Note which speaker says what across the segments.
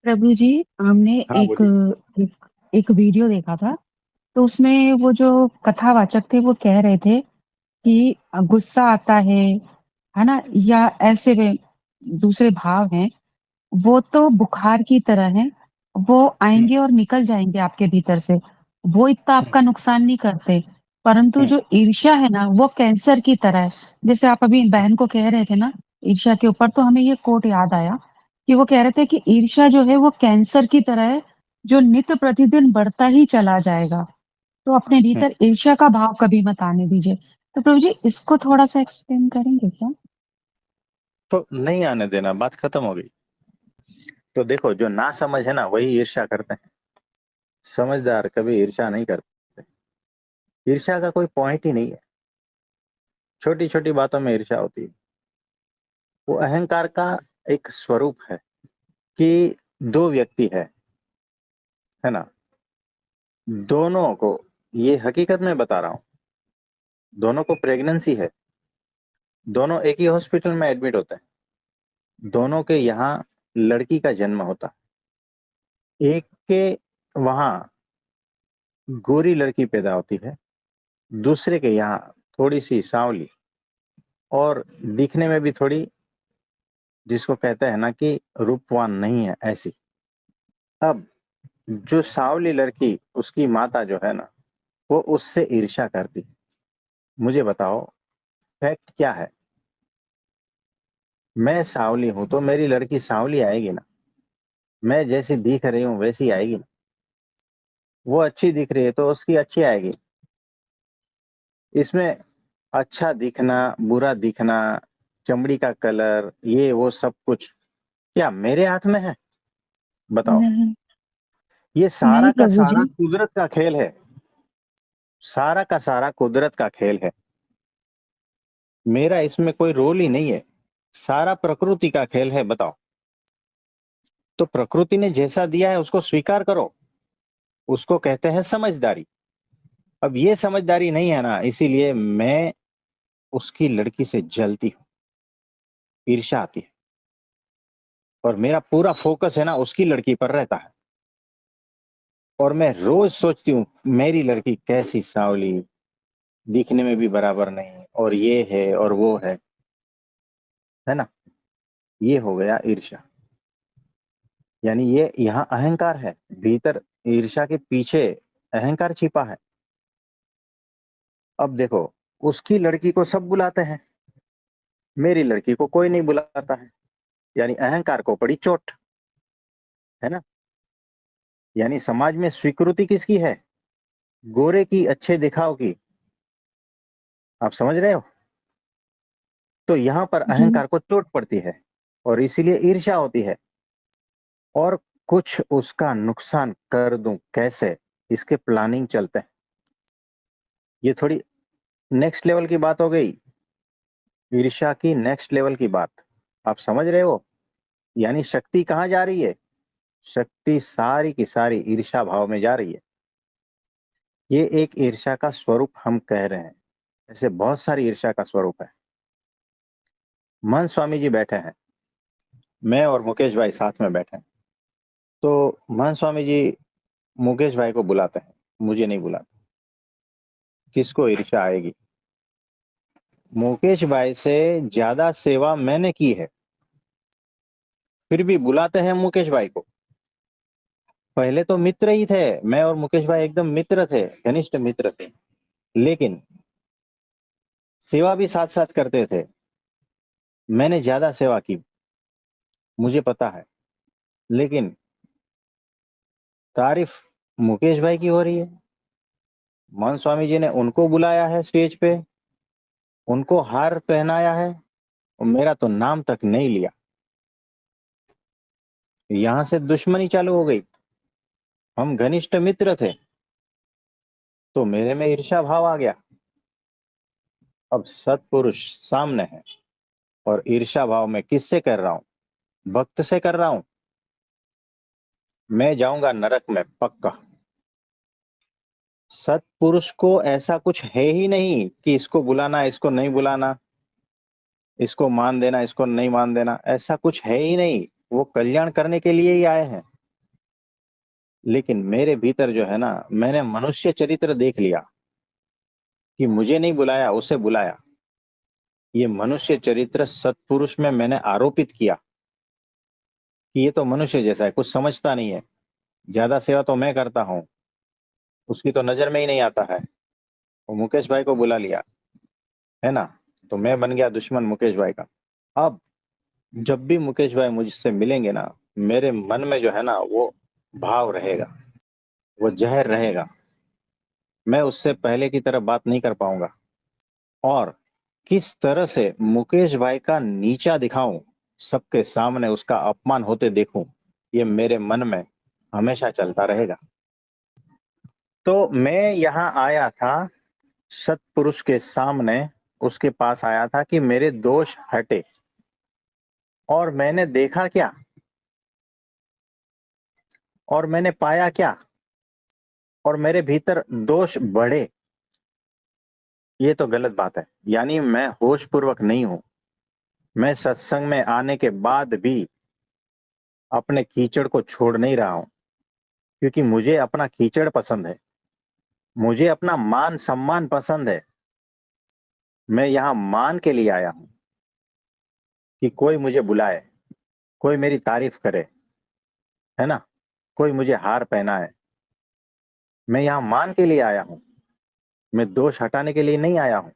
Speaker 1: प्रभु जी, हमने
Speaker 2: हाँ
Speaker 1: एक
Speaker 2: बोलिए।
Speaker 1: एक एक वीडियो देखा था। तो उसमें वो जो कथावाचक थे वो कह रहे थे कि गुस्सा आता है ना, या ऐसे वे दूसरे भाव हैं, वो तो बुखार की तरह है। वो
Speaker 2: हम्म,
Speaker 1: आएंगे और निकल जाएंगे आपके भीतर से। वो इतना
Speaker 2: हम्म,
Speaker 1: आपका नुकसान नहीं करते। परंतु
Speaker 2: हम्म,
Speaker 1: जो ईर्ष्या है ना, वो कैंसर की तरह है। जैसे आप अभी बहन को कह रहे थे ना, ईर्ष्या के ऊपर, तो हमें ये कोट याद आया कि वो कह रहे थे कि ईर्ष्या जो है वो कैंसर की तरह है, जो नित्य प्रतिदिन बढ़ता ही चला जाएगा। तो अपने
Speaker 2: हम्म।
Speaker 1: भीतर ईर्ष्या का भाव कभी मत आने दीजिए। तो प्रभु जी, इसको थोड़ा सा एक्सप्लेन करेंगे क्या?
Speaker 2: तो नहीं आने देना, बात खत्म हो गई। तो देखो, जो ना समझ है ना वही ईर्ष्या करते हैं। समझदार कभी ईर्ष्या नहीं करते। ईर्ष्या का कोई पॉइंट ही नहीं है। छोटी छोटी बातों में ईर्ष्या होती है। वो अहंकार का एक स्वरूप है कि दो व्यक्ति है ना, दोनों को, ये हकीकत में बता रहा हूं, दोनों को प्रेगनेंसी है, दोनों एक ही हॉस्पिटल में एडमिट होते हैं, दोनों के यहाँ लड़की का जन्म होता है। एक के वहां गोरी लड़की पैदा होती है, दूसरे के यहाँ थोड़ी सी सांवली, और दिखने में भी थोड़ी, जिसको कहते हैं ना कि रूपवान नहीं है ऐसी। अब जो सांवली लड़की, उसकी माता जो है ना, वो उससे ईर्ष्या करती। मुझे बताओ, फैक्ट क्या है? मैं सांवली हूं तो मेरी लड़की सांवली आएगी ना। मैं जैसी दिख रही हूं वैसी आएगी ना। वो अच्छी दिख रही है तो उसकी अच्छी आएगी। इसमें अच्छा दिखना, बुरा दिखना, चमड़ी का कलर, ये वो सब कुछ क्या मेरे हाथ में है? बताओ।
Speaker 1: नहीं,
Speaker 2: ये
Speaker 1: नहीं
Speaker 2: सारा का
Speaker 1: प्रभु
Speaker 2: सारा
Speaker 1: जी।
Speaker 2: कुदरत का खेल है। सारा का सारा कुदरत का खेल है। मेरा इसमें कोई रोल ही नहीं है। सारा प्रकृति का खेल है। बताओ। तो प्रकृति ने जैसा दिया है उसको स्वीकार करो। उसको कहते हैं समझदारी। अब ये समझदारी नहीं है ना, इसीलिए मैं उसकी लड़की से जलती हूँ, ईर्ष्या आती है। और मेरा पूरा फोकस है ना उसकी लड़की पर रहता है। और मैं रोज सोचती हूँ मेरी लड़की कैसी सांवली, दिखने में भी बराबर नहीं, और ये है और वो है ना। ये हो गया ईर्ष्या। यानी ये यहाँ अहंकार है। भीतर ईर्ष्या के पीछे अहंकार छिपा है। अब देखो, उसकी लड़की को सब बुलाते हैं, मेरी लड़की को कोई नहीं बुलाता है। यानी अहंकार को पड़ी चोट, है ना। यानी समाज में स्वीकृति किसकी है? गोरे की, अच्छे दिखाव की। आप समझ रहे हो? तो यहां पर
Speaker 1: जी।
Speaker 2: अहंकार को चोट पड़ती है, और इसीलिए ईर्ष्या होती है। और कुछ उसका नुकसान कर दूं कैसे, इसके प्लानिंग चलते हैं। ये थोड़ी नेक्स्ट लेवल की बात हो गई। ईर्ष्या की नेक्स्ट लेवल की बात। आप समझ रहे हो? यानी शक्ति कहां जा रही है? शक्ति सारी की सारी ईर्ष्या भाव में जा रही है। ये एक ईर्ष्या का स्वरूप हम कह रहे हैं। ऐसे बहुत सारी ईर्ष्या का स्वरूप है। मन स्वामी जी बैठे हैं, मैं और मुकेश भाई साथ में बैठे हैं। तो मन स्वामी जी मुकेश भाई को बुलाते हैं, मुझे नहीं बुलाते। किसको ईर्ष्या आएगी? मुकेश भाई से ज्यादा सेवा मैंने की है, फिर भी बुलाते हैं मुकेश भाई को। पहले तो मित्र ही थे, मैं और मुकेश भाई एकदम मित्र थे, घनिष्ठ मित्र थे। लेकिन सेवा भी साथ साथ करते थे। मैंने ज्यादा सेवा की, मुझे पता है। लेकिन तारीफ मुकेश भाई की हो रही है। मान स्वामी जी ने उनको बुलाया है स्टेज पे, उनको हार पहनाया है, और मेरा तो नाम तक नहीं लिया। यहां से दुश्मनी चालू हो गई। हम घनिष्ठ मित्र थे, तो मेरे में ईर्ष्या भाव आ गया। अब सत्पुरुष सामने है, और ईर्ष्या भाव में किससे कर रहा हूं? भक्त से कर रहा हूं। मैं जाऊंगा नरक में पक्का। सत्पुरुष को ऐसा कुछ है ही नहीं कि इसको बुलाना, इसको नहीं बुलाना, इसको मान देना, इसको नहीं मान देना, ऐसा कुछ है ही नहीं। वो कल्याण करने के लिए ही आए हैं। लेकिन मेरे भीतर जो है ना, मैंने मनुष्य चरित्र देख लिया कि मुझे नहीं बुलाया, उसे बुलाया। ये मनुष्य चरित्र सत्पुरुष में मैंने आरोपित किया कि ये तो मनुष्य जैसा है, कुछ समझता नहीं है, ज्यादा सेवा तो मैं करता हूँ, उसकी तो नजर में ही नहीं आता है। वो मुकेश भाई को बुला लिया, है ना। तो मैं बन गया दुश्मन मुकेश भाई का। अब जब भी मुकेश भाई मुझसे मिलेंगे ना, मेरे मन में जो है ना वो भाव रहेगा, वो जहर रहेगा। मैं उससे पहले की तरह बात नहीं कर पाऊंगा। और किस तरह से मुकेश भाई का नीचा दिखाऊं, सबके सामने उसका अपमान होते देखूं, ये मेरे मन में हमेशा चलता रहेगा। तो मैं यहाँ आया था सत्पुरुष के सामने, उसके पास आया था कि मेरे दोष हटे। और मैंने देखा क्या, और मैंने पाया क्या, और मेरे भीतर दोष बढ़े। ये तो गलत बात है। यानी मैं होश पूर्वक नहीं हूं। मैं सत्संग में आने के बाद भी अपने कीचड़ को छोड़ नहीं रहा हूं, क्योंकि मुझे अपना कीचड़ पसंद है, मुझे अपना मान सम्मान पसंद है। मैं यहाँ मान के लिए आया हूं कि कोई मुझे बुलाए, कोई मेरी तारीफ करे, है ना, कोई मुझे हार पहनाए। मैं यहाँ मान के लिए आया हूं, मैं दोष हटाने के लिए नहीं आया हूं।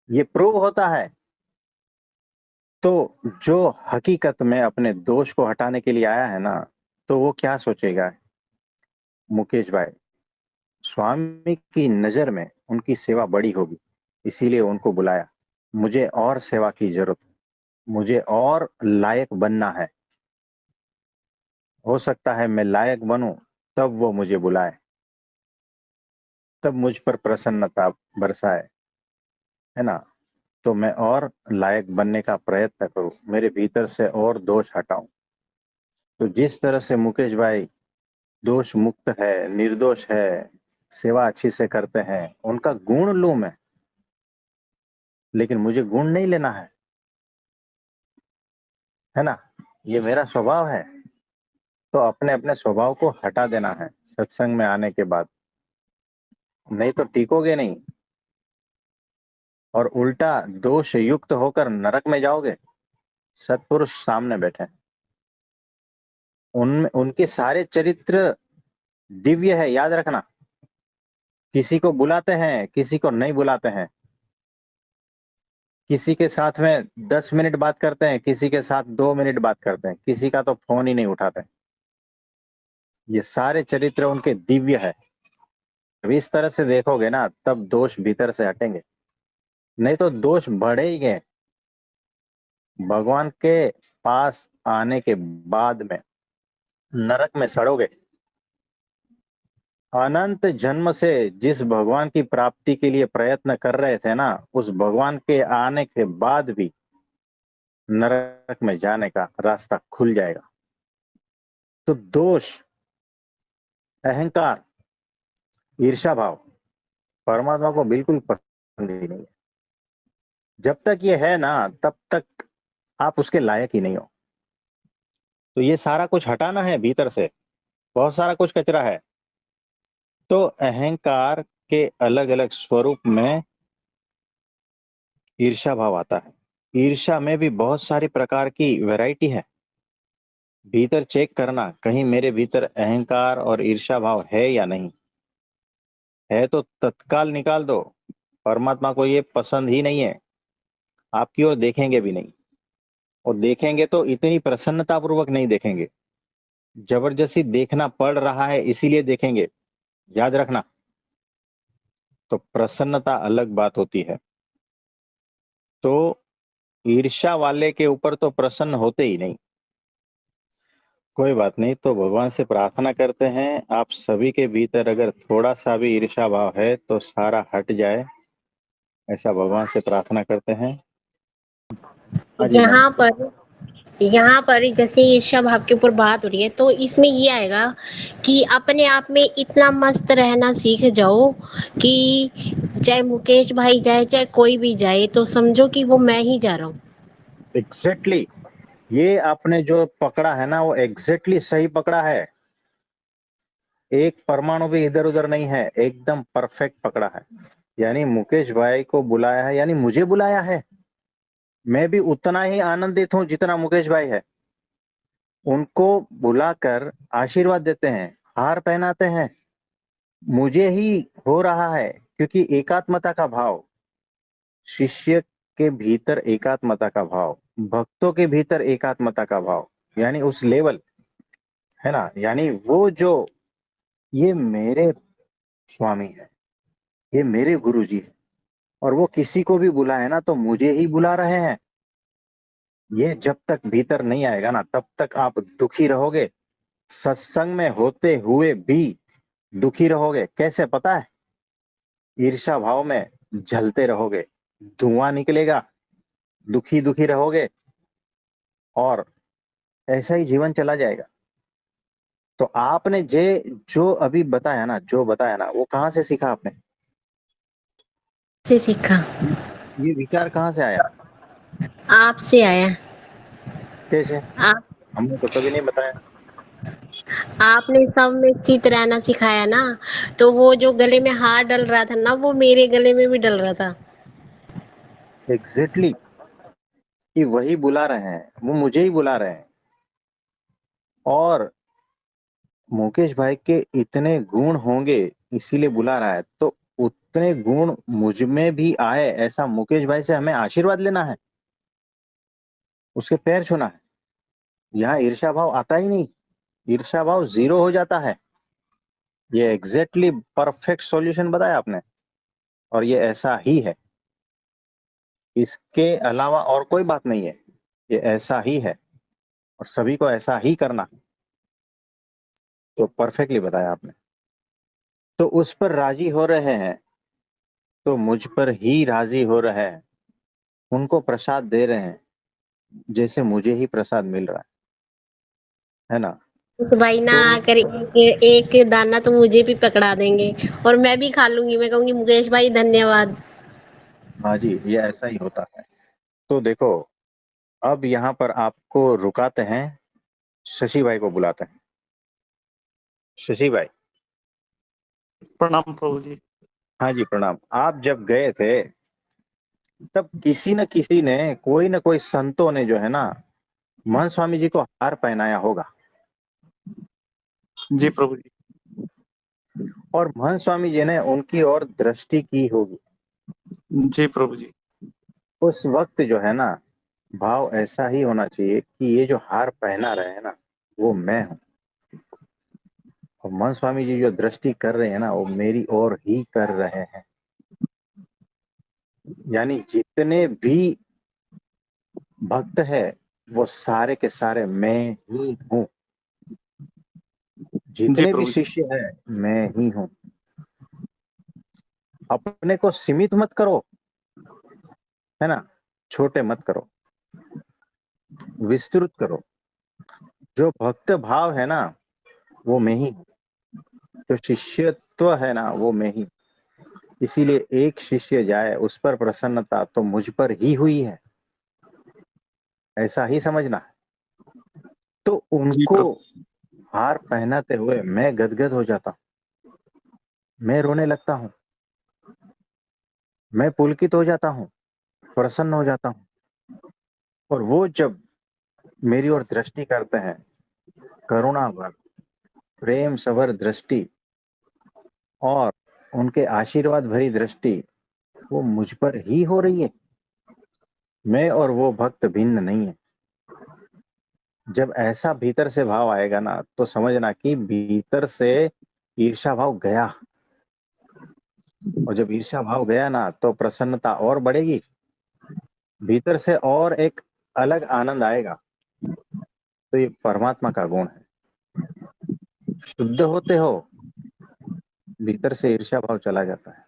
Speaker 2: ये प्रूव होता है। तो जो हकीकत में अपने दोष को हटाने के लिए आया है ना, तो वो क्या सोचेगा, मुकेश भाई स्वामी की नजर में उनकी सेवा बड़ी होगी, इसीलिए उनको बुलाया। मुझे और सेवा की जरूरत है, मुझे और लायक बनना है। हो सकता है मैं लायक बनूं, तब वो मुझे बुलाए, तब मुझ पर प्रसन्नता बरसाए, है ना। तो मैं और लायक बनने का प्रयत्न करूं, मेरे भीतर से और दोष हटाऊं। तो जिस तरह से मुकेश भाई दोष मुक्त है, निर्दोष है, सेवा अच्छी से करते हैं, उनका गुण लूं मैं, लेकिन मुझे गुण नहीं लेना है ना। ये मेरा स्वभाव है। तो अपने अपने स्वभाव को हटा देना है सत्संग में आने के बाद, नहीं तो टिकोगे नहीं, और उल्टा दोष युक्त होकर नरक में जाओगे। सत्पुरुष सामने बैठे, उनमें उनके सारे चरित्र दिव्य है, याद रखना। किसी को बुलाते हैं, किसी को नहीं बुलाते हैं। किसी के साथ में 10 मिनट बात करते हैं, किसी के साथ 2 मिनट बात करते हैं, किसी का तो फोन ही नहीं उठाते। ये सारे चरित्र उनके दिव्य है। अब इस तरह से देखोगे ना, तब दोष भीतर से हटेंगे, नहीं तो दोष बढ़ेंगे। भगवान के पास आने के बाद में नरक में सड़ोगे। अनंत जन्म से जिस भगवान की प्राप्ति के लिए प्रयत्न कर रहे थे ना, उस भगवान के आने के बाद भी नरक में जाने का रास्ता खुल जाएगा। तो दोष, अहंकार, ईर्ष्या भाव परमात्मा को बिल्कुल पसंद ही नहीं है। जब तक ये है ना, तब तक आप उसके लायक ही नहीं हो। तो ये सारा कुछ हटाना है भीतर से, बहुत सारा कुछ कचरा है। तो अहंकार के अलग अलग स्वरूप में ईर्ष्या भाव आता है। ईर्ष्या में भी बहुत सारी प्रकार की वैरायटी है। भीतर चेक करना, कहीं मेरे भीतर अहंकार और ईर्ष्या भाव है या नहीं है, तो तत्काल निकाल दो। परमात्मा को ये पसंद ही नहीं है, आपकी ओर देखेंगे भी नहीं। और देखेंगे तो इतनी प्रसन्नता पूर्वक नहीं देखेंगे, जबरदस्ती देखना पड़ रहा है इसीलिए देखेंगे, याद रखना। तो प्रसन्नता अलग बात होती है। तो ईर्ष्या वाले के ऊपर तो प्रसन्न होते ही नहीं। कोई बात नहीं, तो भगवान से प्रार्थना करते हैं आप सभी के भीतर अगर थोड़ा सा भी ईर्ष्या भाव है तो सारा हट जाए, ऐसा भगवान से प्रार्थना करते हैं। हाँ जी,
Speaker 3: यहाँ
Speaker 2: नमस्ते।
Speaker 3: पर यहाँ पर जैसे ईर्ष्या भाव के ऊपर बात हो रही है, तो इसमें ये आएगा कि अपने आप में इतना मस्त रहना सीख जाओ कि चाहे मुकेश भाई जाए, चाहे कोई भी जाए, तो समझो कि वो मैं ही जा रहा हूँ।
Speaker 2: एग्जैक्टली ये आपने जो पकड़ा है ना, वो एग्जैक्टली सही पकड़ा है। एक परमाणु भी इधर उधर नहीं है, एकदम परफेक्ट पकड़ा है। यानी मुकेश भाई को बुलाया है, यानी मुझे बुलाया है। मैं भी उतना ही आनंदित हूं जितना मुकेश भाई है। उनको बुलाकर आशीर्वाद देते हैं, हार पहनाते हैं। मुझे ही हो रहा है, क्योंकि एकात्मता का भाव, शिष्य के भीतर एकात्मता का भाव, भक्तों के भीतर एकात्मता का भाव, यानी उस लेवल, है ना। यानी वो जो, ये मेरे स्वामी है, ये मेरे गुरु जी है, और वो किसी को भी बुलाए ना तो मुझे ही बुला रहे हैं। ये जब तक भीतर नहीं आएगा ना, तब तक आप दुखी रहोगे। सत्संग में होते हुए भी दुखी रहोगे। कैसे पता है? ईर्ष्या भाव में जलते रहोगे, धुआं निकलेगा, दुखी दुखी रहोगे, और ऐसा ही जीवन चला जाएगा। तो आपने जो अभी बताया ना, जो बताया ना, वो कहाँ से सीखा आपने?
Speaker 3: से सीखा।
Speaker 2: ये विचार कहाँ से आया?
Speaker 3: आपसे आया।
Speaker 2: कैसे?
Speaker 3: आप
Speaker 2: हमने तो कभी नहीं बताया।
Speaker 3: आपने सब में स्थित रहना सिखाया ना, तो वो जो गले में हार डल रहा था ना, वो मेरे गले में भी डल रहा था।
Speaker 2: एग्जैक्टली, कि वही बुला रहे हैं, वो मुझे ही बुला रहे हैं। और मुकेश भाई के इतने गुण होंगे, इसीलिए बुला रहा है। तो उतने गुण मुझ में भी आए, ऐसा मुकेश भाई से हमें आशीर्वाद लेना है, उसके पैर छूना है। यहाँ ईर्ष्या भाव आता ही नहीं, ईर्ष्या भाव जीरो हो जाता है। ये एग्जैक्टली परफेक्ट सॉल्यूशन बताया आपने, और ये ऐसा ही है। इसके अलावा और कोई बात नहीं है, ये ऐसा ही है, और सभी को ऐसा ही करना। तो परफेक्टली बताया आपने। तो उस पर राजी हो रहे हैं, तो मुझ पर ही राजी हो रहे हैं। उनको प्रसाद दे रहे हैं, जैसे मुझे ही प्रसाद मिल रहा है ना।
Speaker 3: उस भाई ना
Speaker 2: तो
Speaker 3: आकर एक दाना तो मुझे भी पकड़ा देंगे, और मैं भी खा लूंगी। मैं कहूंगी मुकेश भाई धन्यवाद।
Speaker 2: हाँ जी, ये ऐसा ही होता है। तो देखो, अब यहाँ पर आपको रुकाते हैं, शशि भाई को बुलाते हैं। शशि भाई।
Speaker 4: प्रणाम प्रभु जी।
Speaker 2: हाँ जी, प्रणाम। आप जब गए थे, तब किसी न किसी ने, कोई न कोई संतों ने जो है ना, महंत स्वामी जी को हार पहनाया होगा।
Speaker 4: जी प्रभु जी।
Speaker 2: और महंत स्वामी जी ने उनकी ओर दृष्टि की होगी।
Speaker 4: जी प्रभु जी।
Speaker 2: उस वक्त जो है ना, भाव ऐसा ही होना चाहिए कि ये जो हार पहना रहे हैं ना, वो मैं हूं। और महंत स्वामी जी जो दृष्टि कर रहे हैं ना, वो मेरी ओर ही कर रहे हैं। यानी जितने भी भक्त है, वो सारे के सारे मैं ही हूं।
Speaker 4: जी
Speaker 2: जितने भी
Speaker 4: प्रभु जी।
Speaker 2: शिष्य है, मैं ही हूं। अपने को सीमित मत करो, है ना, छोटे मत करो, विस्तृत करो। जो भक्त भाव है ना, वो मैं ही हूं। जो शिष्यत्व है ना, वो मैं ही। इसीलिए एक शिष्य जाए, उस पर प्रसन्नता तो मुझ पर ही हुई है, ऐसा ही समझना है। तो
Speaker 4: जी
Speaker 2: उनको
Speaker 4: प्रभु।
Speaker 2: हार पहनाते हुए मैं गदगद हो जाता हूं, मैं रोने लगता हूं, मैं पुलकित हो जाता हूं, प्रसन्न हो जाता हूं। और वो जब मेरी ओर दृष्टि करते हैं, करुणा भर, प्रेम सवर दृष्टि, और उनके आशीर्वाद भरी दृष्टि, वो मुझ पर ही हो रही है। मैं और वो भक्त भिन्न नहीं है। जब ऐसा भीतर से भाव आएगा ना, तो समझना कि भीतर से ईर्ष्या भाव गया। और जब ईर्ष्या भाव गया ना, तो प्रसन्नता और बढ़ेगी, भीतर से और एक अलग आनंद आएगा। तो ये परमात्मा का गुण है। शुद्ध होते हो, भीतर से ईर्ष्या भाव चला जाता है।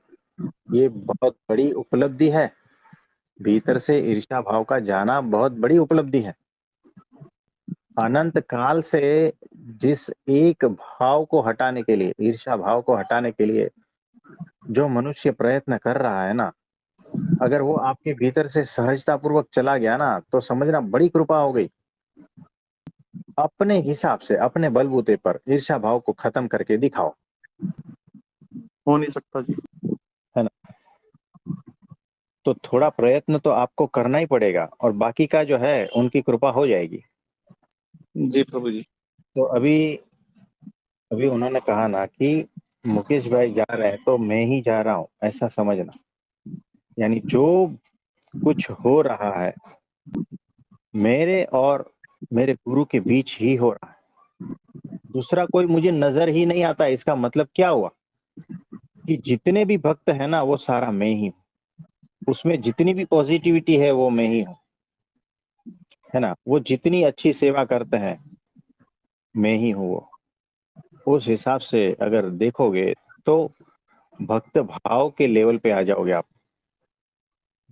Speaker 2: ये बहुत बड़ी उपलब्धि है। भीतर से ईर्ष्या भाव का जाना बहुत बड़ी उपलब्धि है। अनंत काल से जिस एक भाव को हटाने के लिए, ईर्ष्या भाव को हटाने के लिए जो मनुष्य प्रयत्न कर रहा है ना, अगर वो आपके भीतर से सहजता पूर्वक चला गया ना, तो समझना बड़ी कृपा हो गई। अपने हिसाब से, अपने बलबूते पर ईर्ष्या भाव को खत्म करके दिखाओ,
Speaker 4: हो नहीं सकता जी।
Speaker 2: है ना। तो थोड़ा प्रयत्न तो आपको करना ही पड़ेगा, और बाकी का जो है उनकी कृपा हो जाएगी।
Speaker 4: जी प्रभु जी।
Speaker 2: तो अभी अभी उन्होंने कहा ना कि मुकेश भाई जा रहे हैं तो मैं ही जा रहा हूं, ऐसा समझना। यानी जो कुछ हो रहा है मेरे और मेरे गुरु के बीच ही हो रहा है, दूसरा कोई मुझे नजर ही नहीं आता। इसका मतलब क्या हुआ कि जितने भी भक्त हैं ना वो सारा मैं ही हूँ, उसमें जितनी भी पॉजिटिविटी है वो मैं ही हूँ, है ना। वो जितनी अच्छी सेवा करते हैं मैं ही हूँ वो। उस हिसाब से अगर देखोगे तो भक्त भाव के लेवल पे आ जाओगे आप,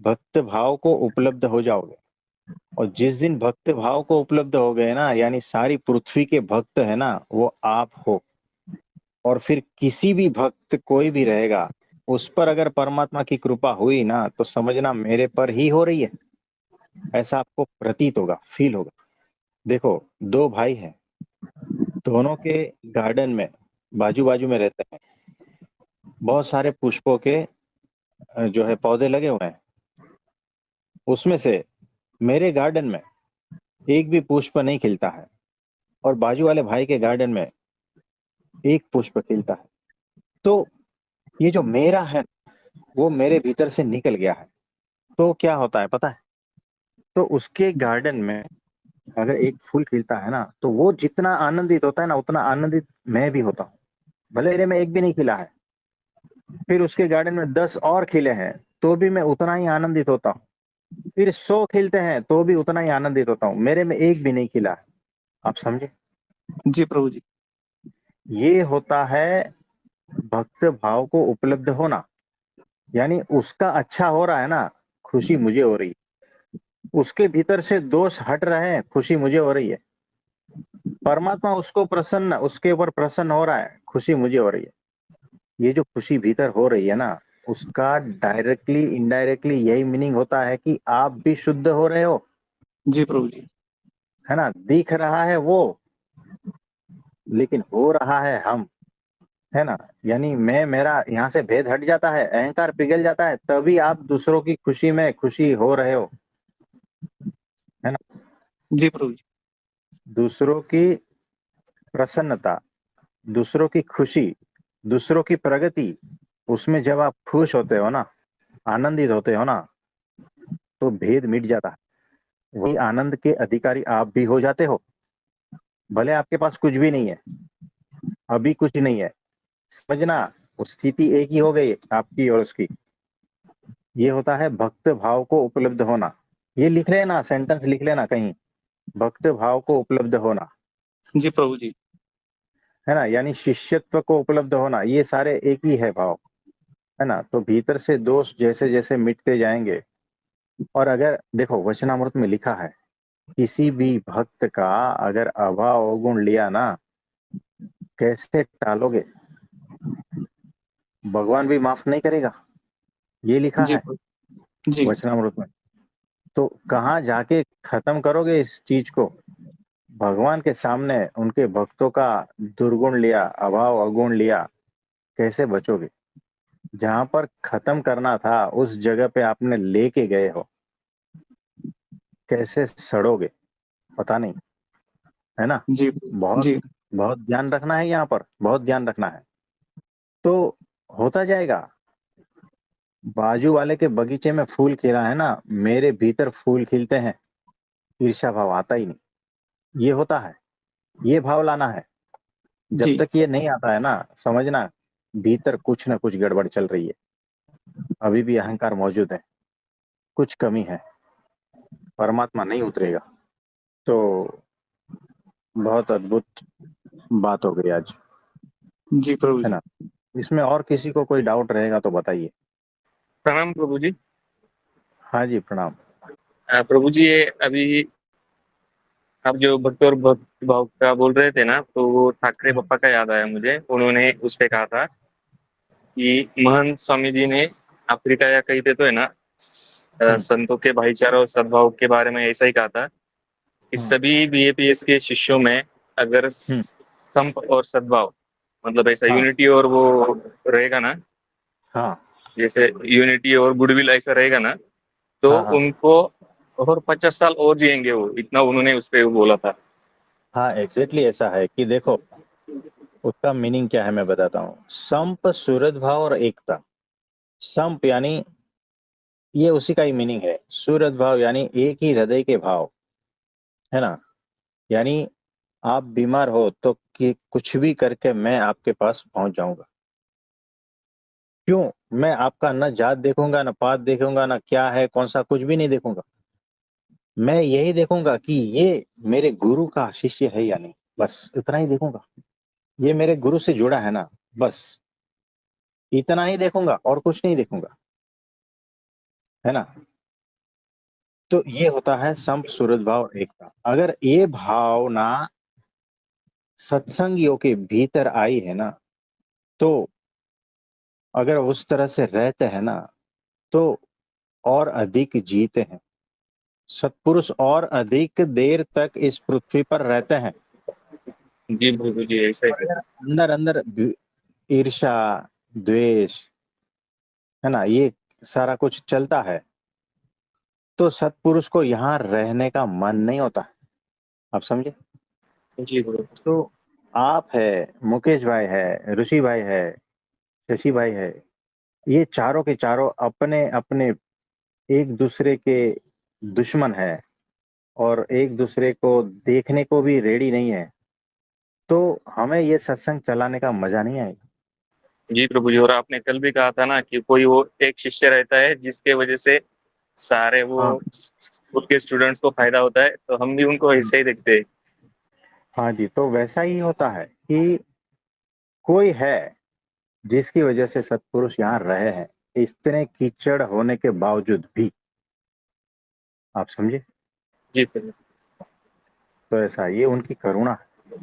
Speaker 2: भक्त भाव को उपलब्ध हो जाओगे। और जिस दिन भक्त भाव को उपलब्ध हो गए ना, यानी सारी पृथ्वी के भक्त है ना वो आप हो। और फिर किसी भी भक्त कोई भी रहेगा, उस पर अगर परमात्मा की कृपा हुई ना तो समझना मेरे पर ही हो रही है, ऐसा आपको प्रतीत होगा, फील होगा। देखो, दो भाई हैं, दोनों के गार्डन में बाजू बाजू में रहते हैं, बहुत सारे पुष्पों के जो है पौधे लगे हुए हैं। उसमें से मेरे गार्डन में एक भी पुष्प नहीं खिलता है, और बाजू वाले भाई के गार्डन में एक पुष्प खिलता है। तो ये जो मेरा है वो मेरे भीतर से निकल गया है। तो क्या होता है पता है, तो उसके गार्डन में अगर एक फूल खिलता है ना तो वो जितना आनंदित होता है ना उतना आनंदित मैं भी होता हूँ, भले मेरे में एक भी नहीं खिला है। फिर उसके गार्डन में 10 और खिले हैं तो भी मैं उतना ही आनंदित होता हूँ। फिर 100 खिलते हैं तो भी उतना ही आनंदित होता हूँ, मेरे में एक भी नहीं खिला है। आप समझे,
Speaker 4: जी प्रभु जी।
Speaker 2: ये होता है भक्त भाव को उपलब्ध होना। यानी उसका अच्छा हो रहा है ना, खुशी मुझे हो रही है। उसके भीतर से दोष हट रहे हैं, खुशी मुझे हो रही है। परमात्मा उसको प्रसन्न, उसके ऊपर प्रसन्न हो रहा है, खुशी मुझे हो रही है। ये जो खुशी भीतर हो रही है ना, उसका डायरेक्टली इनडायरेक्टली यही मीनिंग होता है कि आप भी शुद्ध हो रहे हो,
Speaker 4: जी प्रभु जी।
Speaker 2: है ना। दिख रहा है वो, लेकिन हो रहा है हम, है ना। यानी मैं मेरा यहाँ से भेद हट जाता है, अहंकार पिघल जाता है, तभी आप दूसरों की खुशी में खुशी हो रहे हो, है ना।
Speaker 4: जी प्रभु जी।
Speaker 2: दूसरों की प्रसन्नता, दूसरों की खुशी, दूसरों की प्रगति, उसमें जब आप खुश होते हो ना, आनंदित होते हो ना, तो भेद मिट जाता है। वही आनंद के अधिकारी आप भी हो जाते हो, भले आपके पास कुछ भी नहीं है, अभी कुछ नहीं है, समझना। वो स्थिति एक ही हो गई आपकी और उसकी। ये होता है भक्त भाव को उपलब्ध होना। ये लिख लेना, सेंटेंस लिख लेना कहीं, भक्त भाव को उपलब्ध होना,
Speaker 4: जी प्रभु जी।
Speaker 2: है ना। यानी शिष्यत्व को उपलब्ध होना, ये सारे एक ही है भाव, है ना। तो भीतर से दोष जैसे जैसे मिटते जाएंगे। और अगर देखो वचनामृत में लिखा है, किसी भी भक्त का अगर अभाव गुण लिया ना, कैसे टालोगे, भगवान भी माफ नहीं करेगा, ये लिखा
Speaker 4: जी
Speaker 2: है
Speaker 4: प्रभु जी।
Speaker 2: वचनामृत में। तो कहाँ जाके खत्म करोगे इस चीज को, भगवान के सामने उनके भक्तों का दुर्गुण लिया, अभाव अगुण लिया, कैसे बचोगे। जहां पर खत्म करना था उस जगह पे आपने लेके गए हो, कैसे सड़ोगे पता नहीं, है ना।
Speaker 4: जी
Speaker 2: बहुत
Speaker 4: जी।
Speaker 2: बहुत ध्यान रखना है, यहाँ पर बहुत ध्यान रखना है। तो होता जाएगा। बाजू वाले के बगीचे में फूल खिला है ना, मेरे भीतर फूल खिलते हैं, ईर्ष्या भाव आता ही नहीं। ये होता है, ये भाव लाना है। जब
Speaker 4: जी
Speaker 2: तक ये नहीं आता है ना, समझना भीतर कुछ ना कुछ गड़बड़ चल रही है, अभी भी अहंकार मौजूद है, कुछ कमी है, परमात्मा नहीं उतरेगा। तो बहुत अद्भुत बात हो गई आज,
Speaker 4: जी प्रभु
Speaker 2: है
Speaker 4: जी।
Speaker 2: ना। इसमें और किसी को कोई डाउट रहेगा तो बताइए।
Speaker 5: प्रणाम प्रभु जी।
Speaker 2: हाँ जी, प्रणाम।
Speaker 5: प्रभु जी, ये अभी आप जो भक्त और भक्त भाव का बोल रहे थे ना, तो वो ठाकरे पप्पा का याद आया मुझे। उन्होंने उस पे कहा था कि महंत स्वामी जी ने अफ्रीका या कहीं पे तो है ना, संतों के भाईचारा और सद्भाव के बारे में ऐसा ही कहा था इस सभी बीएपीएस के शिष्यों में अगर संप और सद्भाव मतलब ऐसा
Speaker 2: हाँ।
Speaker 5: यूनिटी और वो रहेगा ना,
Speaker 2: हाँ
Speaker 5: जैसे यूनिटी और गुडविल ऐसा रहेगा ना, तो
Speaker 2: हाँ हाँ
Speaker 5: उनको और 50 साल और जिएंगे, वो इतना उन्होंने उस पे बोला था।
Speaker 2: हाँ, एग्जैक्टली ऐसा है कि देखो उसका मीनिंग क्या है मैं बताता हूँ। संप, सूरज भाव और एकता। संप यानी ये उसी का ही मीनिंग है। सूरज भाव यानी एक ही हृदय के भाव, है ना। यानी आप बीमार हो तो कि कुछ भी करके मैं आपके पास पहुंच जाऊंगा। क्यों? मैं आपका न जात देखूंगा, न पात देखूंगा, न क्या है कौन सा, कुछ भी नहीं देखूंगा। मैं यही देखूंगा कि ये मेरे गुरु का शिष्य है या नहीं, बस इतना ही देखूंगा। ये मेरे गुरु से जुड़ा है ना, बस इतना ही देखूंगा और कुछ नहीं देखूंगा, है ना। तो ये होता है संप, सूरज भाव और एकता। अगर ये भावना सत्संगियों के भीतर आई है ना, तो अगर उस तरह से रहते हैं ना, तो और अधिक जीते हैं सत्पुरुष, और अधिक देर तक इस पृथ्वी पर रहते हैं।
Speaker 5: जी बिल्कुल जी, ऐसा ही
Speaker 2: अगर अंदर अंदर ईर्ष्या, द्वेष, है ना, ये सारा कुछ चलता है, तो सत्पुरुष को यहाँ रहने का मन नहीं होता है। आप समझे?
Speaker 5: जी बिल्कुल।
Speaker 2: तो आप है, मुकेश भाई है, ऋषि भाई है, शशि भाई है, ये चारों के चारों अपने अपने एक दूसरे के दुश्मन है और एक दूसरे को देखने को भी रेडी नहीं है। तो हमें ये सत्संग चलाने का मजा नहीं आएगा।
Speaker 5: जी प्रभु जी, और आपने कल भी कहा था ना कि कोई वो एक शिष्य रहता है जिसके वजह से सारे वो
Speaker 2: हाँ
Speaker 5: स्कूल के स्टूडेंट्स को फायदा होता है, तो हम भी उनको ऐसे ही देखते हैं।
Speaker 2: हाँ जी, तो वैसा ही होता है कि कोई है जिसकी वजह से सत्पुरुष यहाँ रहे हैं, इतने कीचड़ होने के बावजूद भी। आप समझे?
Speaker 5: जी प्रभु।
Speaker 2: तो ऐसा ये उनकी करुणा है,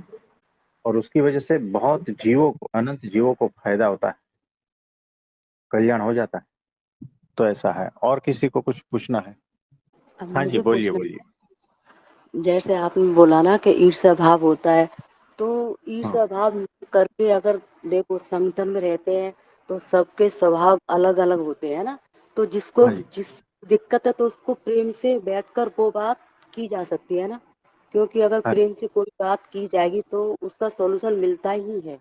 Speaker 2: और उसकी वजह से बहुत जीवों को, अनंत जीवों को फायदा होता है, कल्याण हो जाता है। तो ऐसा है। और किसी को कुछ पूछना है?
Speaker 6: अब
Speaker 2: हाँ जी,
Speaker 6: मुझे
Speaker 2: बोलिए
Speaker 6: पूछना,
Speaker 2: बोलिए।
Speaker 6: जैसे आपने बोला ना कि ईर्ष्या भाव होता है, तो
Speaker 2: हाँ
Speaker 6: ईर्ष्या भाव करके अगर देखो संगठन में रहते हैं तो सबके स्वभाव अलग अलग होते हैं ना, तो जिसको
Speaker 2: हाँ जी
Speaker 6: जिस दिक्कत है तो उसको प्रेम से बैठकर वो बात की जा सकती है ना, क्योंकि अगर
Speaker 2: हाँ
Speaker 6: प्रेम से कोई बात की जाएगी तो उसका सॉल्यूशन मिलता ही है।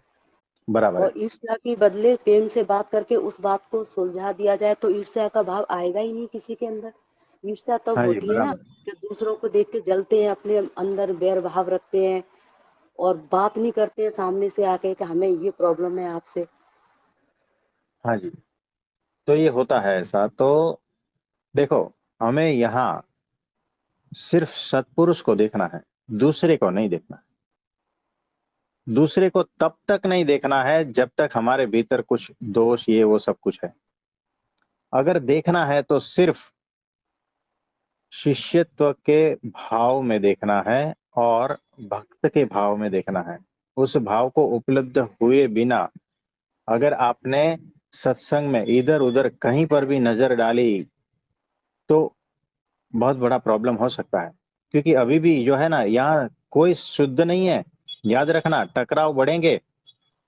Speaker 2: बराबर है।
Speaker 6: और ईर्ष्या के बदले प्रेम से बात करके उस बात को सुलझा दिया जाए तो ईर्ष्या का भाव आएगा ही नहीं किसी के अंदर। ईर्ष्या तब
Speaker 2: हाँ जी
Speaker 6: होती है ना
Speaker 2: बराबर।
Speaker 6: कि दूसरों को देख के जलते हैं, अपने अंदर बैर भाव रखते हैं और बात नहीं करते हैं सामने से आके कि हमें ये प्रॉब्लम है आपसे।
Speaker 2: हाँ जी, तो ये होता है ऐसा। तो देखो, हमें यहाँ सिर्फ सत्पुरुष को देखना है, दूसरे को नहीं देखना। दूसरे को तब तक नहीं देखना है जब तक हमारे भीतर कुछ दोष, ये वो सब कुछ है। अगर देखना है तो सिर्फ शिष्यत्व के भाव में देखना है और भक्त के भाव में देखना है। उस भाव को उपलब्ध हुए बिना अगर आपने सत्संग में इधर उधर कहीं पर भी नजर डाली तो बहुत बड़ा प्रॉब्लम हो सकता है। क्योंकि अभी भी जो है ना, यहाँ कोई शुद्ध नहीं है। याद रखना, टकराव बढ़ेंगे,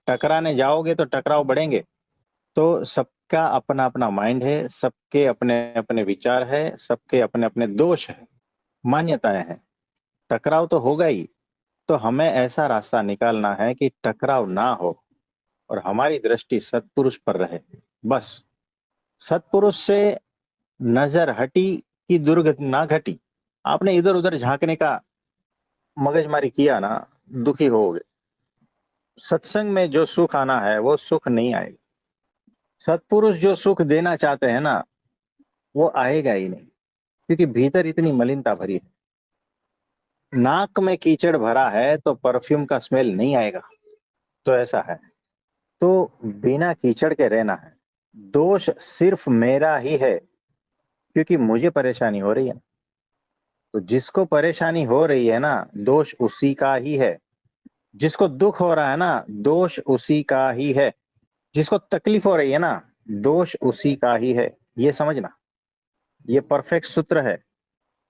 Speaker 2: टकराने जाओगे तो टकराव बढ़ेंगे। तो सबका अपना अपना माइंड है, सबके अपने अपने विचार है, सबके अपने अपने दोष है, मान्यताएं हैं। टकराव तो होगा ही। तो हमें ऐसा रास्ता निकालना है कि टकराव ना हो और हमारी दृष्टि सत्पुरुष पर रहे। बस सत्पुरुष से नजर हटी कि दुर्गति ना घटी। आपने इधर उधर झांकने का मगजमारी किया ना, दुखी होगे। सत्संग में जो सुख आना है वो सुख नहीं आएगा। सत्पुरुष जो सुख देना चाहते हैं ना, वो आएगा ही नहीं, क्योंकि भीतर इतनी मलिनता भरी है। नाक में कीचड़ भरा है तो परफ्यूम का स्मेल नहीं आएगा। तो ऐसा है। तो बिना कीचड़ के रहना है। दोष सिर्फ मेरा ही है, क्योंकि मुझे परेशानी हो रही है। तो जिसको परेशानी हो रही है ना, दोष उसी का ही है। जिसको दुख हो रहा है ना, दोष उसी का ही है। जिसको तकलीफ हो रही है ना, दोष उसी का ही है। ये समझना, ये परफेक्ट सूत्र है।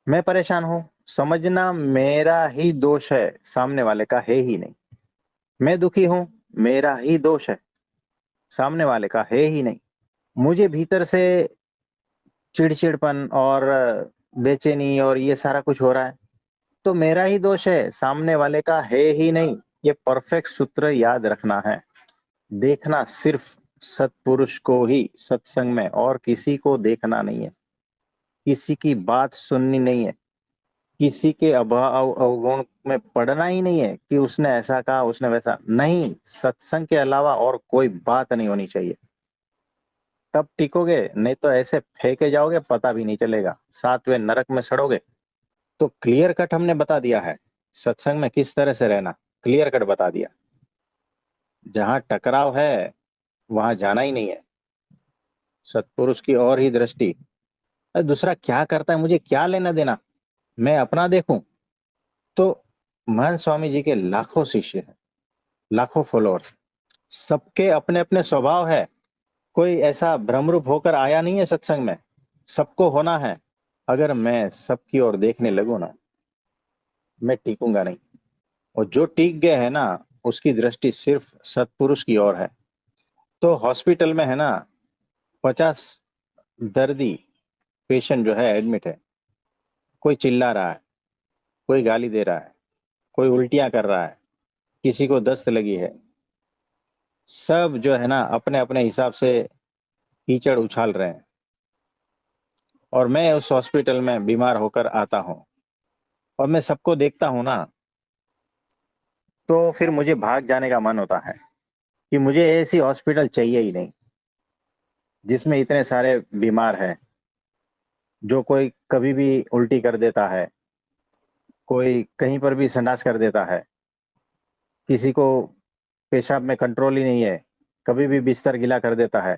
Speaker 2: मैं परेशान हूं, समझना मेरा ही दोष है, सामने वाले का है ही नहीं। मैं दुखी हूं, मेरा ही दोष है, सामने वाले का है ही नहीं। मुझे भीतर से चिड़चिड़पन और बेचैनी और ये सारा कुछ हो रहा है, तो मेरा ही दोष है, सामने वाले का है ही नहीं। ये परफेक्ट सूत्र याद रखना है। देखना सिर्फ सत्पुरुष को ही सत्संग में, और किसी को देखना नहीं है, किसी की बात सुननी नहीं है, किसी के अभाव अवगुण में पड़ना ही नहीं है कि उसने ऐसा कहा, उसने वैसा नहीं। सत्संग के अलावा और कोई बात नहीं होनी चाहिए, तब टिकोगे, नहीं तो ऐसे फेंके जाओगे, पता भी नहीं चलेगा, सातवें नरक में सड़ोगे। तो क्लियर कट हमने बता दिया है सत्संग में किस तरह से रहना, क्लियर कट बता दिया। जहां टकराव है वहां जाना ही नहीं है, सत्पुरुष की और ही दृष्टि। अरे दूसरा क्या करता है मुझे क्या लेना देना, मैं अपना देखूं। तो महंत स्वामी जी के लाखों शिष्य हैं, लाखों फॉलोअर्स, सबके अपने अपने स्वभाव है। कोई ऐसा भ्रमरूप होकर आया नहीं है सत्संग में, सबको होना है। अगर मैं सबकी ओर देखने लगूं ना, मैं टिकूंगा नहीं। और जो टिक गए है ना, उसकी दृष्टि सिर्फ सत्पुरुष की ओर है। तो हॉस्पिटल में है ना, 50 दर्दी पेशेंट जो है एडमिट है, कोई चिल्ला रहा है, कोई गाली दे रहा है, कोई उल्टियां कर रहा है, किसी को दस्त लगी है, सब जो है ना अपने अपने हिसाब से कीचड़ उछाल रहे हैं। और मैं उस हॉस्पिटल में बीमार होकर आता हूँ और मैं सबको देखता हूँ ना, तो फिर मुझे भाग जाने का मन होता है कि मुझे ऐसी हॉस्पिटल चाहिए ही नहीं जिसमें इतने सारे बीमार हैं, जो कोई कभी भी उल्टी कर देता है, कोई कहीं पर भी संडास कर देता है, किसी को पेशाब में कंट्रोल ही नहीं है, कभी भी बिस्तर गीला कर देता है।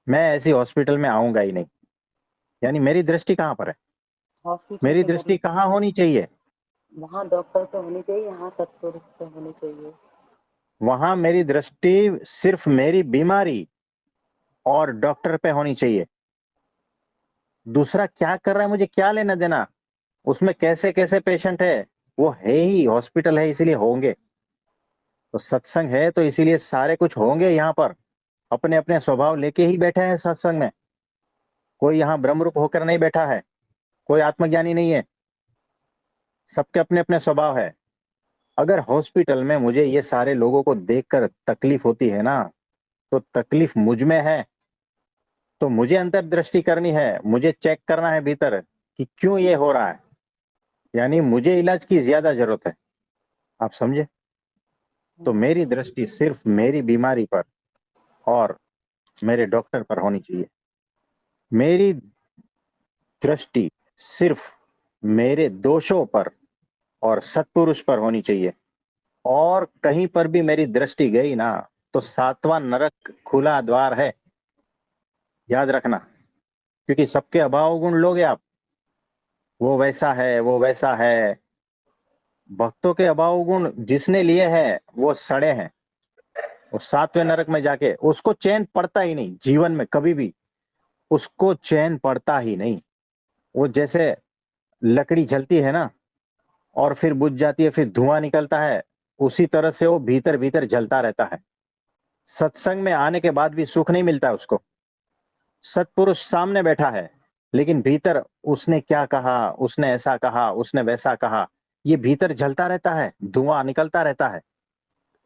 Speaker 2: मैं ऐसी हॉस्पिटल में आऊंगा ही नहीं। यानी मेरी दृष्टि कहाँ पर है,
Speaker 6: हॉस्पिटल
Speaker 2: मेरी
Speaker 6: पे
Speaker 2: दृष्टि कहाँ होनी चाहिए?
Speaker 6: वहाँ डॉक्टर पे होनी चाहिए, यहाँ सत्पुरुष पे होनी चाहिए।
Speaker 2: वहां मेरी दृष्टि सिर्फ मेरी बीमारी और डॉक्टर पे होनी चाहिए। दूसरा क्या कर रहा है मुझे क्या लेना देना, उसमें कैसे कैसे पेशेंट है, वो है ही हॉस्पिटल है इसीलिए होंगे। तो सत्संग है तो इसीलिए सारे कुछ होंगे यहाँ पर, अपने अपने स्वभाव लेके ही बैठे हैं सत्संग में। कोई यहाँ ब्रह्मरूप होकर नहीं बैठा है, कोई आत्मज्ञानी नहीं है, सबके अपने अपने स्वभाव है। अगर हॉस्पिटल में मुझे ये सारे लोगों को देखकर तकलीफ होती है ना, तो तकलीफ मुझ में है, तो मुझे अंतर्दृष्टि करनी है, मुझे चेक करना है भीतर कि क्यों ये हो रहा है। यानी मुझे इलाज की ज्यादा जरूरत है, आप समझे? तो मेरी दृष्टि सिर्फ मेरी बीमारी पर और मेरे डॉक्टर पर होनी चाहिए। मेरी दृष्टि सिर्फ मेरे दोषों पर और सत्पुरुष पर होनी चाहिए। और कहीं पर भी मेरी दृष्टि गई ना, तो सातवां नरक खुला द्वार है, याद रखना। क्योंकि सबके अभाव गुण लोगे आप, वो वैसा है, वो वैसा है। भक्तों के अभाव गुण जिसने लिए हैं वो सड़े हैं, वो सातवें नरक में जाके उसको चैन पड़ता ही नहीं, जीवन में कभी भी उसको चैन पड़ता ही नहीं। वो जैसे लकड़ी जलती है ना और फिर बुझ जाती है, फिर धुआं निकलता है, उसी तरह से वो भीतर भीतर जलता रहता है। सत्संग में आने के बाद भी सुख नहीं मिलता उसको। सत्पुरुष सामने बैठा है, लेकिन भीतर उसने क्या कहा, उसने ऐसा कहा, उसने वैसा कहा, ये भीतर जलता रहता है, धुआं निकलता रहता है,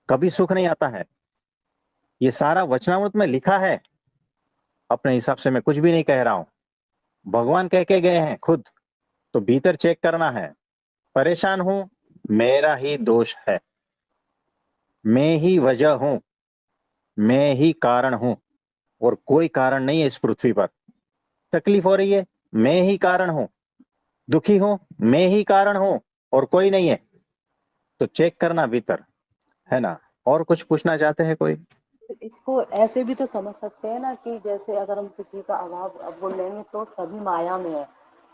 Speaker 2: कभी सुख नहीं आता है। ये सारा वचनामृत में लिखा है, अपने हिसाब से मैं कुछ भी नहीं कह रहा हूं, भगवान कह के गए हैं खुद। तो भीतर चेक करना है, परेशान हूं, मेरा ही दोष है, मैं ही वजह हूं, मैं ही कारण हूं, और कोई कारण नहीं है इस पृथ्वी पर। तकलीफ हो रही है, मैं ही कारण हूं, दुखी हूं, मैं ही कारण हूं, और कोई नहीं है। तो चेक करना भीतर, है ना? और कुछ पूछना चाहते हैं कोई?
Speaker 6: इसको ऐसे भी तो समझ सकते हैं ना कि जैसे अगर हम किसी का अभाव अवगुण लेंगे तो सभी माया में है,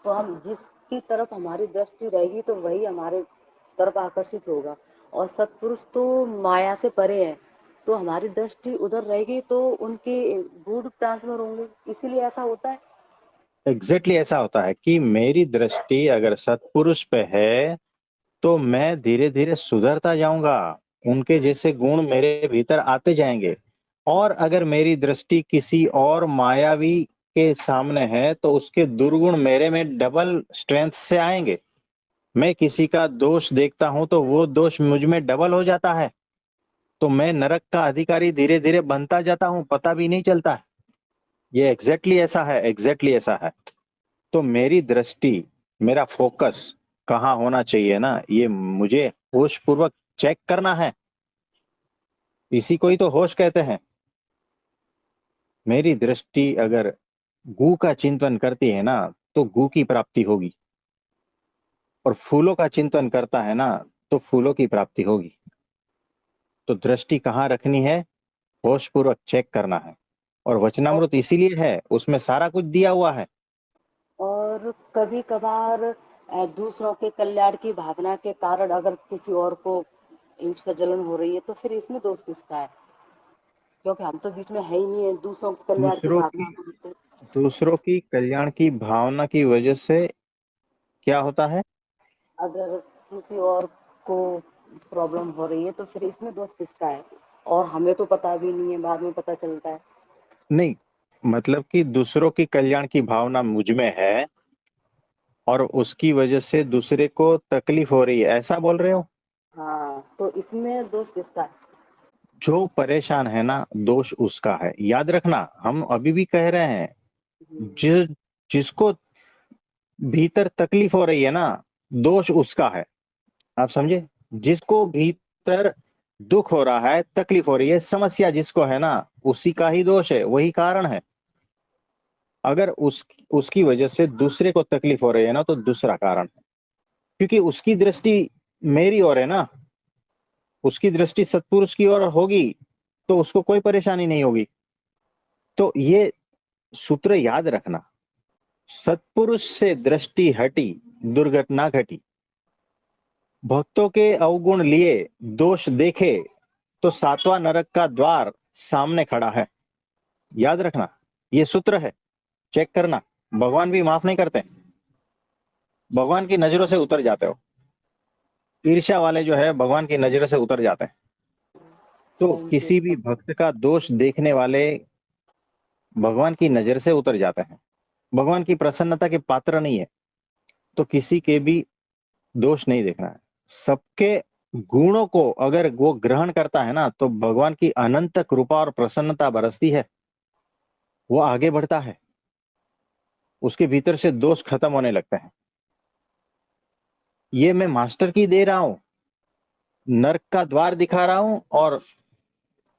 Speaker 6: तो हम जिसकी तरफ हमारी दृष्टि रहेगी तो वही हमारे तरफ आकर्षित होगा। और सत्पुरुष तो माया से परे है, तो हमारी दृष्टि उधर रहेगी तो उनके गुण ट्रांसफर होंगे, इसीलिए ऐसा होता है।
Speaker 2: एग्जैक्टली ऐसा होता है कि मेरी दृष्टि अगर सत्पुरुष पे है तो मैं धीरे धीरे सुधरता जाऊंगा, उनके जैसे गुण मेरे भीतर आते जाएंगे। और अगर मेरी दृष्टि किसी और मायावी के सामने है तो उसके दुर्गुण मेरे में डबल स्ट्रेंथ से आएंगे। मैं किसी का दोष देखता हूं तो वो दोष मुझ में डबल हो जाता है, तो मैं नरक का अधिकारी धीरे धीरे बनता जाता हूं, पता भी नहीं चलता है। ये एग्जैक्टली ऐसा है, एग्जैक्टली ऐसा है। तो मेरी दृष्टि, मेरा फोकस कहाँ होना चाहिए ना, ये मुझे होश पूर्वक चेक करना है। इसी को ही तो होश कहते हैं। मेरी दृष्टि अगर गु का चिंतन करती है ना तो गु की प्राप्ति होगी, और फूलों का चिंतन करता है ना तो फूलों की प्राप्ति होगी। तो दृष्टि कहाँ रखनी है, होश पूर्वक चेक करना है। और वचनामृत इसीलिए है, उसमें सारा कुछ दिया हुआ है।
Speaker 6: और कभी कभार दूसरों के कल्याण की भावना के कारण अगर किसी और को इंद्र जलन हो रही है तो फिर इसमें दोष किसका है? क्योंकि हम तो बीच में है ही नहीं है, दूसरों के कल्याण की
Speaker 2: दूसरों
Speaker 6: भावना
Speaker 2: की
Speaker 6: को
Speaker 2: दूसरों की कल्याण की भावना की वजह से क्या होता है?
Speaker 6: अगर किसी और को प्रॉब्लम हो रही है तो फिर इसमें दोष किसका है? और हमें तो पता भी नहीं है, बाद में पता चलता है।
Speaker 2: नहीं, मतलब कि दूसरों की कल्याण की भावना मुझ में है और उसकी वजह से दूसरे को तकलीफ हो रही है, ऐसा बोल रहे हो?
Speaker 6: हाँ, तो इसमें दोष किसका है?
Speaker 2: जो परेशान है ना, दोष उसका है। याद रखना, हम अभी भी कह रहे हैं, जिसको भीतर तकलीफ हो रही है ना, दोष उसका है। आप समझे? जिसको भीतर दुख हो रहा है, तकलीफ हो रही है, समस्या जिसको है ना, उसी का ही दोष है, वही कारण है। अगर उसकी वजह से दूसरे को तकलीफ हो रही है ना तो दूसरा कारण है, क्योंकि उसकी दृष्टि मेरी ओर है ना, उसकी दृष्टि सत्पुरुष की ओर होगी तो उसको कोई परेशानी नहीं होगी। तो ये सूत्र याद रखना, सत्पुरुष से दृष्टि हटी, दुर्घटना घटी। भक्तों के अवगुण लिए, दोष देखे तो सातवां नरक का द्वार सामने खड़ा है। याद रखना, ये सूत्र है, चेक करना। भगवान भी माफ नहीं करते, भगवान की नजरों से उतर जाते हो। ईर्ष्या वाले जो है भगवान की नजरों से उतर जाते हैं। तो
Speaker 6: थैंक यू।
Speaker 2: किसी भी भक्त का दोष देखने वाले भगवान की नजर से उतर जाते हैं, भगवान की प्रसन्नता के पात्र नहीं है। तो किसी के भी दोष नहीं देखना है, सबके गुणों को अगर वो ग्रहण करता है ना तो भगवान की अनंत कृपा और प्रसन्नता बरसती है, वो आगे बढ़ता है, उसके भीतर से दोष खत्म होने लगते हैं। ये मैं मास्टर की दे रहा हूं, नरक का द्वार दिखा रहा हूं और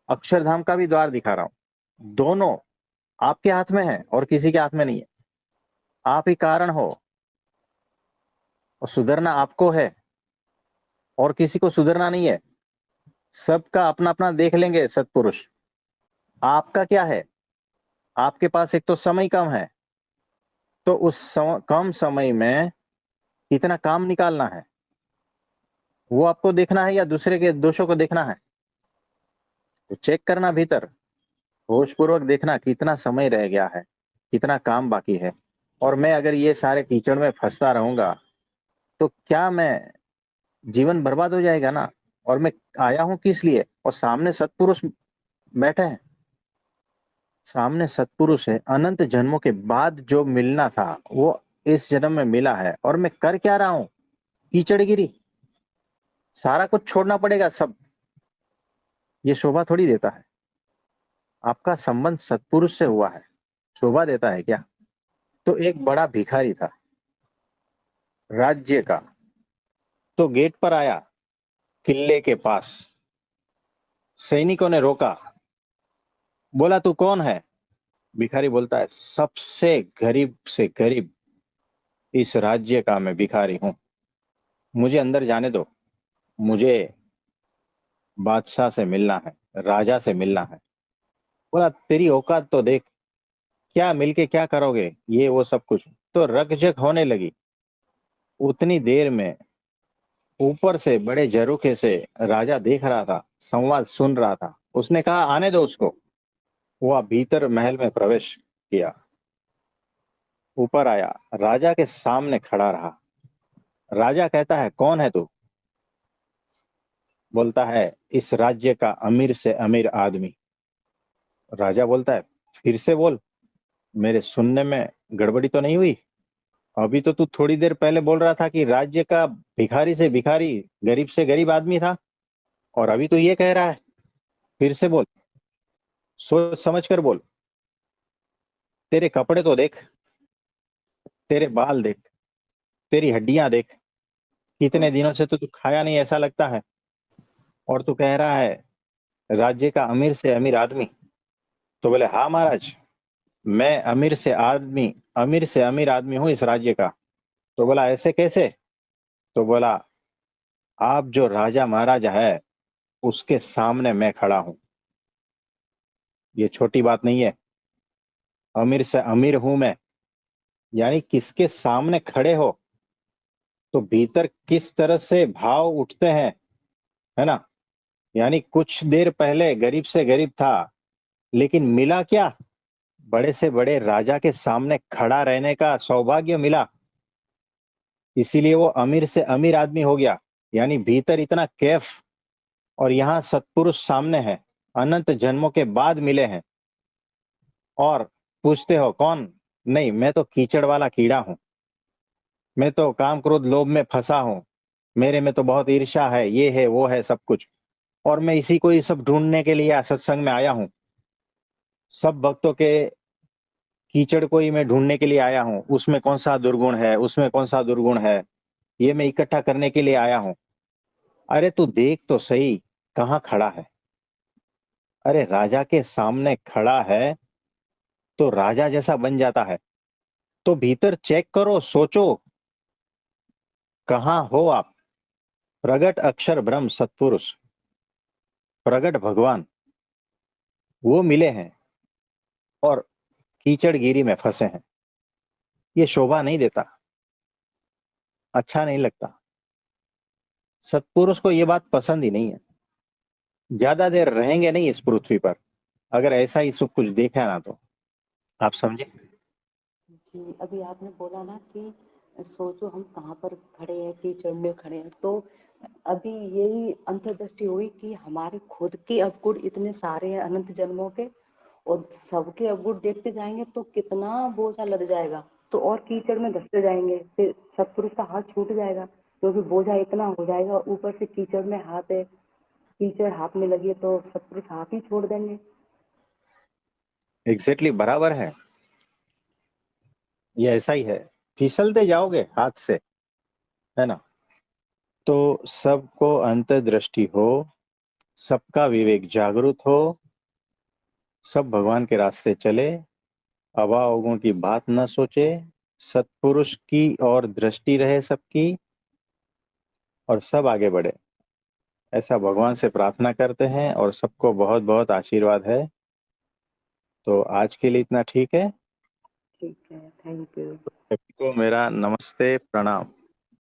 Speaker 2: अक्षरधाम का भी द्वार दिखा रहा हूं। दोनों आपके हाथ में है और किसी के हाथ में नहीं है। आप ही कारण हो और सुधरना आपको है, और किसी को सुधरना नहीं है। सबका अपना अपना देख लेंगे सत्पुरुष। आपका क्या है? आपके पास एक तो समय कम है, तो कम समय में कितना काम निकालना है वो आपको देखना है, या दूसरे के दोषों को देखना है? तो चेक करना भीतर, होश पूर्वक देखना कितना समय रह गया है, कितना काम बाकी है। और मैं अगर ये सारे कीचड़ में फंसता रहूंगा तो क्या मैं जीवन बर्बाद हो जाएगा ना। और मैं आया हूं किस लिए? और सामने सत्पुरुष बैठे हैं, सामने सत्पुरुष है। अनंत जन्मों के बाद जो मिलना था वो इस जन्म में मिला है। और मैं कर क्या रहा हूं? कीचड़गिरी, सारा कुछ छोड़ना पड़ेगा सब। ये शोभा थोड़ी देता है। आपका संबंध सत्पुरुष से हुआ है, शोभा देता है क्या? तो एक बड़ा भिखारी था राज्य का, तो गेट पर आया, किले के पास सैनिकों ने रोका, बोला तू कौन है? भिखारी बोलता है सबसे गरीब से गरीब इस राज्य का मैं भिखारी हूं, मुझे अंदर जाने दो, मुझे बादशाह से मिलना है, राजा से मिलना है। बोला तेरी औकात तो देख, क्या मिलके क्या करोगे, ये वो सब कुछ। तो रकझक होने लगी। उतनी देर में ऊपर से बड़े झरोखे से राजा देख रहा था, संवाद सुन रहा था। उसने कहा आने दो उसको। वह भीतर महल में प्रवेश किया। ऊपर आया, राजा के सामने खड़ा रहा। राजा कहता है, कौन है तू? बोलता है, इस राज्य का अमीर से अमीर आदमी। राजा बोलता है, फिर से बोल, मेरे सुनने में गड़बड़ी तो नहीं हुई? अभी तो तू थोड़ी देर पहले बोल रहा था कि राज्य का भिखारी से भिखारी, गरीब से गरीब आदमी था, और अभी तो ये कह रहा है। फिर से बोल, सोच समझ कर बोल। तेरे कपड़े तो देख, तेरे बाल देख, तेरी हड्डियां देख, कितने दिनों से तो तू खाया नहीं ऐसा लगता है, और तू कह रहा है राज्य का अमीर से अमीर आदमी। तो बोले, हाँ महाराज, मैं अमीर से अमीर आदमी हूं इस राज्य का। तो बोला, ऐसे कैसे? तो बोला, आप जो राजा महाराजा है उसके सामने मैं खड़ा हूं। ये छोटी बात नहीं है, अमीर से अमीर हूं मैं। यानी किसके सामने खड़े हो तो भीतर किस तरह से भाव उठते हैं, है ना। यानी कुछ देर पहले गरीब से गरीब था, लेकिन मिला क्या? बड़े से बड़े राजा के सामने खड़ा रहने का सौभाग्य मिला, इसीलिए वो अमीर से अमीर आदमी हो गया। यानी भीतर इतना कैफ, और यहाँ सत्पुरुष सामने है, अनंत जन्मों के बाद मिले हैं। और पूछते हो कौन? नहीं, मैं तो कीचड़ वाला कीड़ा हूं, मैं तो काम क्रोध लोभ में फंसा हूं, मेरे में तो बहुत ईर्ष्या है, ये है वो है सब कुछ, और मैं इसी को ही सब ढूंढने के लिए सत्संग में आया हूं। सब भक्तों के कीचड़ को ही मैं ढूंढने के लिए आया हूं, उसमें कौन सा दुर्गुण है, उसमें कौन सा दुर्गुण है, ये मैं इकट्ठा करने के लिए आया हूं। अरे तू देख तो सही, कहाँ खड़ा है? अरे राजा के सामने खड़ा है तो राजा जैसा बन जाता है। तो भीतर चेक करो, सोचो, कहाँ हो आप? प्रगट अक्षर ब्रह्म सत्पुरुष, प्रगट भगवान, वो मिले हैं और कीचड़गिरी में फंसे हैं। ये शोभा नहीं देता, अच्छा नहीं लगता। सत्पुरुष को ये बात पसंद ही नहीं है। ज्यादा देर रहेंगे नहीं इस पृथ्वी पर, अगर ऐसा ही सब कुछ देखा ना तो। आप समझे?
Speaker 6: जी, अभी आपने बोला ना कि सोचो हम कहाँ पर खड़े हैं, कीचड़ में खड़े हैं, तो अभी यही अंतर्दृष्टि हुई कि हमारे खुद के अवगुण इतने सारे हैं अनंत जन्मों के, और सबके अवगुण देखते जाएंगे तो कितना बोझा लग जाएगा, तो और कीचड़ में धंसते जाएंगे, फिर सत्पुरुष का हाथ छूट जाएगा, क्योंकि बोझा इतना हो जाएगा, ऊपर से कीचड़ में हाथ है, कीचड़ हाथ में लगी तो सत्पुरुष हाथ ही छोड़ देंगे।
Speaker 2: एग्जैक्टली बराबर है, ये ऐसा ही है, फिसलते जाओगे हाथ से, है ना। तो सबको अंतर्दृष्टि हो, सबका विवेक जागृत हो, सब भगवान के रास्ते चले, अभावों की बात न सोचे, सत्पुरुष की और दृष्टि रहे सबकी, और सब आगे बढ़े, ऐसा भगवान से प्रार्थना करते हैं। और सबको बहुत बहुत आशीर्वाद है। तो आज के लिए इतना ठीक है।
Speaker 6: ठीक है, थैंक यू।
Speaker 2: सभी को मेरा नमस्ते, प्रणाम।